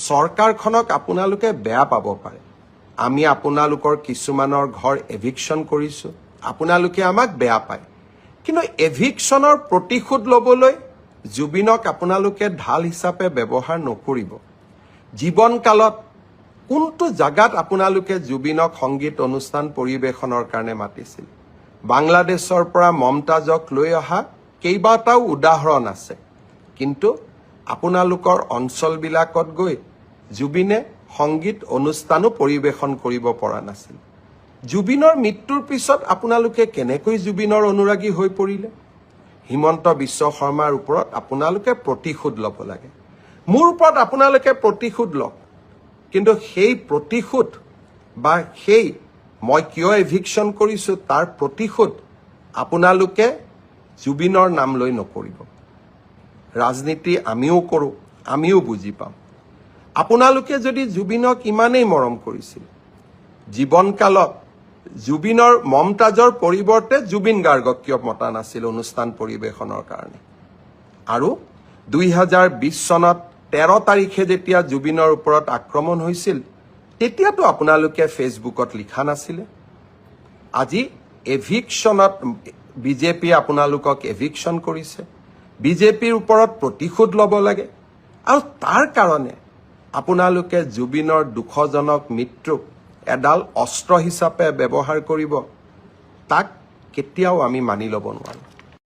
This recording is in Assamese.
চৰকাৰখনক আপোনালোকে বেয়া পাব পাৰে। আমি আপোনালোকৰ কিছুমানৰ ঘৰ এভিকশ্যন কৰিছোঁ, আপোনালোকে আমাক বেয়া পায়। কিন্তু এভিকশ্যনৰ প্ৰতিশোধ ল'বলৈ জুবিনক আপোনালোকে ঢাল হিচাপে ব্যৱহাৰ নকৰিব। জীৱনকালত কোনটো জাগাত আপোনালোকে জুবিনক সংগীত অনুষ্ঠান পৰিৱেশনৰ কাৰণে মাতিছিল? বাংলাদেশৰ পৰা মমতাজক লৈ অহা কেইবাটাও উদাহৰণ আছে, কিন্তু আপোনালোকৰ অঞ্চলবিলাকত গৈ জুবিনে সংগীত অনুষ্ঠানো পৰিৱেশন কৰিব পৰা নাছিল। জুবিনৰ মৃত্যুৰ পিছত আপোনালোকে কেনেকৈ জুবিনৰ অনুৰাগী হৈ পৰিলে? হিমন্ত বিশ্ব শৰ্মাৰ ওপৰত আপোনালোকে প্ৰতিশোধ ল'ব লাগে। মোৰ ওপৰত আপোনালোকে প্ৰতিশোধ লওক, কিন্তু সেই প্ৰতিশোধ বা সেই মই কিয় এভিকশ্যন কৰিছোঁ তাৰ প্ৰতিশোধ আপোনালোকে জুবিনৰ নাম লৈ নকৰিব। ৰাজনীতি আমিও কৰোঁ, আমিও বুজি পাওঁ। আপোনালোকে যদি জুবিনক ইমানেই মৰম কৰিছিল, জীৱনকালত জুবিনৰ মমতাজৰ পৰিৱৰ্তে জুবিন গাৰ্গক কিয় মতা নাছিল অনুষ্ঠান পৰিৱেশনৰ কাৰণে? আৰু 2020 চনত 13 তাৰিখে যেতিয়া জুবিনৰ ওপৰত আক্ৰমণ হৈছিল, তেতিয়াতো আপোনালোকে ফেচবুকত লিখা নাছিলে। আজি এভিকশ্যনত বিজেপিয়ে আপোনালোকক এভিকশ্যন কৰিছে। বিজেপিৰ ওপৰত প্ৰতিশোধ ল'ব লাগে। আৰু তাৰ কাৰণে আপোনালোকে জুবিনৰ দুখজনক মৃত্যুক এডাল অস্ত্ৰ হিচাপে ব্যৱহাৰ কৰিব, তাক কেতিয়াও আমি মানি ল'ব নোৱাৰোঁ।